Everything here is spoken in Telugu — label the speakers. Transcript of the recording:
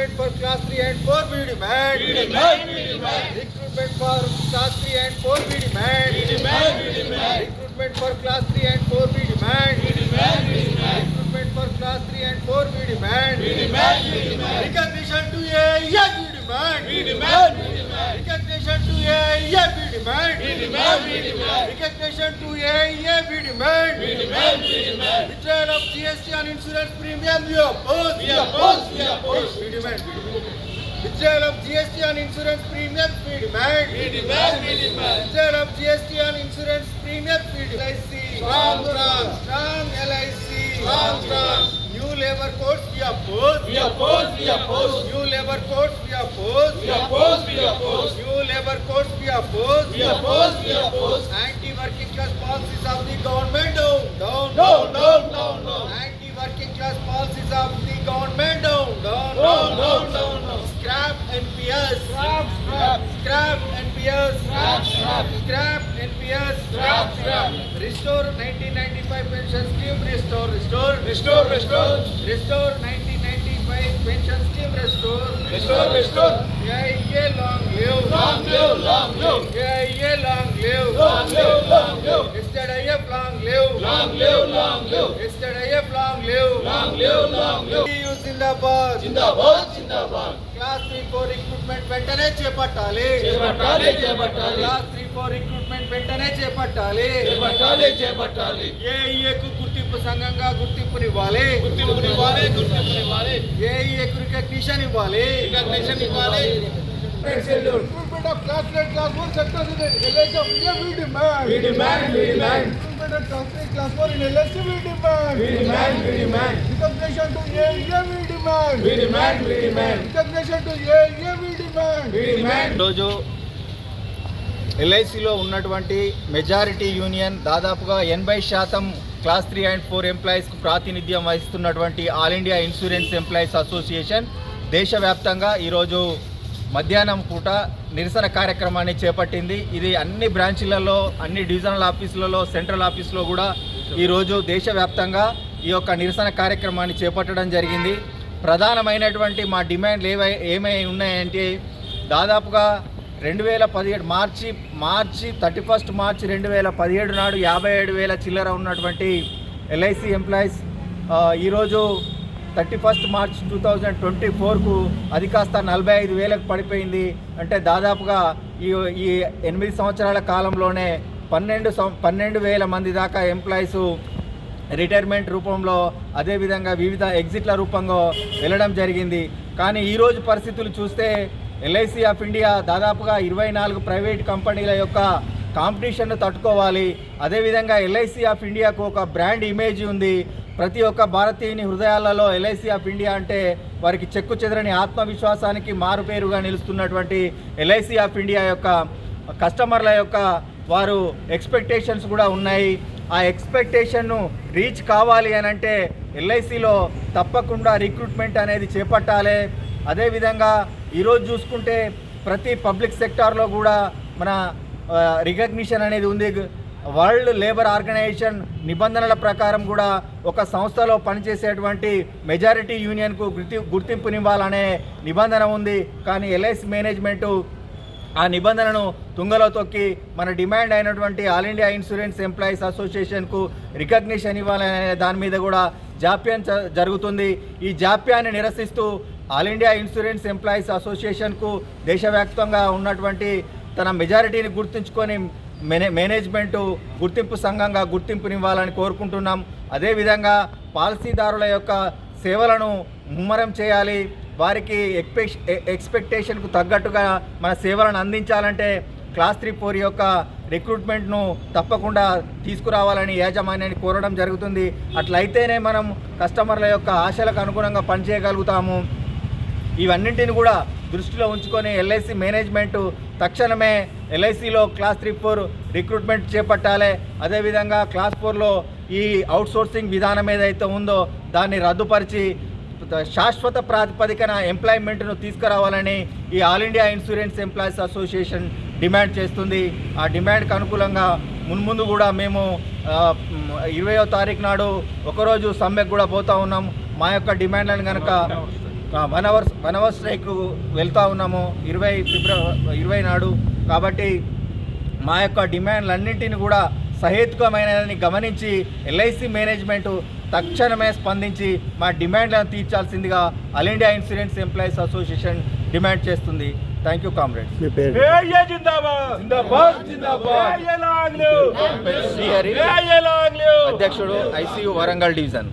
Speaker 1: Recruitment for class 3 and 4 we demand. Recruitment for class 3 and 4 we demand. Recruitment for class 3 and 4 we demand. Recruitment for class 3 and 4 we demand. Recognition to AIF we demand. Recognition to AIF we demand. Recognition to AIF we demand. Withdrawal of GST on insurance premium we oppose. We demand. Withdrawal of GST on insurance premium we demand. Withdrawal of GST on insurance premium we demand. Strong LIC. New labor codes we oppose. New labor codes we oppose. New labor codes we oppose. Anti-working class policies of the government down. Anti-working class policies of the government down. Scrap NPS. Scrap NPS. Restore 1995 pension scheme. Restore 1995 pension scheme. Restore. AIA long live. AIA long live. SZIF long live. SZIF long live. TU Zindabad. Class 3-4 recruitment వెంటనే చేపట్టాలి. క్లాస్ 3-4 రిక్రూట్మెంట్ వెంటనే చేపట్టాలి. ఏఈఏకు గుర్తింపు సంఘంగా గుర్తింపునివ్వాలి. ఏఈఏకు రికగ్నిషన్ ఇవ్వాలి. Recruitment of class 3 and class 4 sectors in LIC of India we demand. Recruitment of class 3 class 4 in LIC we demand. Recognition to AIA we demand. Recognition to AIA we demand.
Speaker 2: రోజు ఎల్ఐసిలో ఉన్నటువంటి మెజారిటీ యూనియన్ దాదాపుగా 80% క్లాస్ 3 అండ్ 4 ఎంప్లాయీస్కు ప్రాతినిధ్యం వహిస్తున్నటువంటి all India insurance employees association దేశవ్యాప్తంగా ఈరోజు మధ్యాహ్నం పూట నిరసన కార్యక్రమాన్ని చేపట్టింది. ఇది అన్ని బ్రాంచీలలో, అన్ని డివిజనల్ ఆఫీసులలో, సెంట్రల్ ఆఫీసులో కూడా ఈరోజు దేశవ్యాప్తంగా ఈ యొక్క నిరసన కార్యక్రమాన్ని చేపట్టడం జరిగింది. ప్రధానమైనటువంటి మా డిమాండ్లు ఏమై ఉన్నాయంటే దాదాపుగా 2017 మార్చి 31 మార్చి 2017 నాడు 57,000 చిల్లర ఉన్నటువంటి ఎల్ఐసి ఎంప్లాయీస్ ఈరోజు 31 మార్చ్ 2024కు అది కాస్త 45,000కు పడిపోయింది. అంటే దాదాపుగా ఈ 8 సంవత్సరాల కాలంలోనే 12,000 మంది దాకా ఎంప్లాయీస్ రిటైర్మెంట్ రూపంలో, అదేవిధంగా వివిధ ఎగ్జిట్ల రూపంలో వెళ్ళడం జరిగింది. కానీ ఈరోజు పరిస్థితులు చూస్తే ఎల్ఐసి ఆఫ్ ఇండియా దాదాపుగా 24 ప్రైవేట్ కంపెనీల యొక్క కాంపిటీషన్ను తట్టుకోవాలి. అదేవిధంగా ఎల్ఐసి ఆఫ్ ఇండియాకు ఒక బ్రాండ్ ఇమేజ్ ఉంది. ప్రతి ఒక్క భారతీయుని హృదయాలలో ఎల్ఐసి ఆఫ్ ఇండియా అంటే వారికి చెక్కు చెదరని ఆత్మవిశ్వాసానికి మారుపేరుగా నిలుస్తున్నటువంటి ఎల్ఐసి ఆఫ్ ఇండియా యొక్క కస్టమర్ల యొక్క వారు ఎక్స్పెక్టేషన్స్ కూడా ఉన్నాయి. ఆ ఎక్స్పెక్టేషన్ను రీచ్ కావాలి అని అంటే ఎల్ఐసిలో తప్పకుండా రిక్రూట్మెంట్ అనేది చేపట్టాలి. అదేవిధంగా ఈరోజు చూసుకుంటే ప్రతి పబ్లిక్ సెక్టార్లో కూడా మన రికగ్నిషన్ అనేది ఉంది. వరల్డ్ లేబర్ ఆర్గనైజేషన్ నిబంధనల ప్రకారం కూడా ఒక సంస్థలో పనిచేసేటువంటి మెజారిటీ యూనియన్కు గుర్తింపునివ్వాలనే నిబంధన ఉంది. కానీ ఎల్ఐసి మేనేజ్మెంటు ఆ నిబంధనను తుంగలో తొక్కి మన డిమాండ్ అయినటువంటి ఆల్ ఇండియా ఇన్సూరెన్స్ ఎంప్లాయీస్ అసోసియేషన్కు రికగ్నిషన్ ఇవ్వాలనే దాని మీద కూడా జాప్యం జరుగుతుంది. ఈ జాప్యాన్ని నిరసిస్తూ ఆల్ ఇండియా ఇన్సూరెన్స్ ఎంప్లాయీస్ అసోసియేషన్కు దేశవ్యాప్తంగా ఉన్నటువంటి తన మెజారిటీని గుర్తుంచుకొని మేనేజ్మెంటు గుర్తింపు సంఘంగా గుర్తింపునివ్వాలని కోరుకుంటున్నాం. అదేవిధంగా పాలసీదారుల యొక్క సేవలను ముమ్మరం చేయాలి. వారికి ఎక్స్పెక్టేషన్కు తగ్గట్టుగా మన సేవలను అందించాలంటే క్లాస్ 3-4 యొక్క రిక్రూట్మెంట్ను తప్పకుండా తీసుకురావాలని యాజమాన్యాన్ని కోరడం జరుగుతుంది. అట్లయితేనే మనం కస్టమర్ల యొక్క ఆశలకు అనుగుణంగా పనిచేయగలుగుతాము. ఇవన్నింటిని కూడా దృష్టిలో ఉంచుకొని ఎల్ఐసి మేనేజ్మెంటు తక్షణమే ఎల్ఐసిలో క్లాస్ 3-4 రిక్రూట్మెంట్ చేపట్టాలి. అదేవిధంగా క్లాస్ 4లో ఈ అవుట్సోర్సింగ్ విధానం ఏదైతే ఉందో దాన్ని రద్దుపరిచి శాశ్వత ప్రాతిపదికన ఎంప్లాయ్మెంట్ను తీసుకురావాలని ఈ all India insurance employees association demand చేస్తుంది. ఆ డిమాండ్కి అనుకూలంగా మున్ముందు కూడా మేము 20వ తారీఖు నాడు ఒకరోజు సమ్మెకు కూడా పోతూ ఉన్నాం. మా యొక్క డిమాండ్లను కనుక వన్ అవర్ స్ట్రైక్ వెళ్తూ ఉన్నాము 20 ఫిబ్రవరి 20 నాడు. కాబట్టి మా యొక్క డిమాండ్లన్నింటినీ కూడా సహేతుకమైనదని గమనించి ఎల్ఐసి మేనేజ్మెంటు తక్షణమే స్పందించి మా డిమాండ్లను తీర్చాల్సిందిగా all India insurance employees association demand చేస్తుంది. Thank you comrades. శ్రీహరి, అధ్యక్షుడు, ICU వరంగల్ డివిజన్.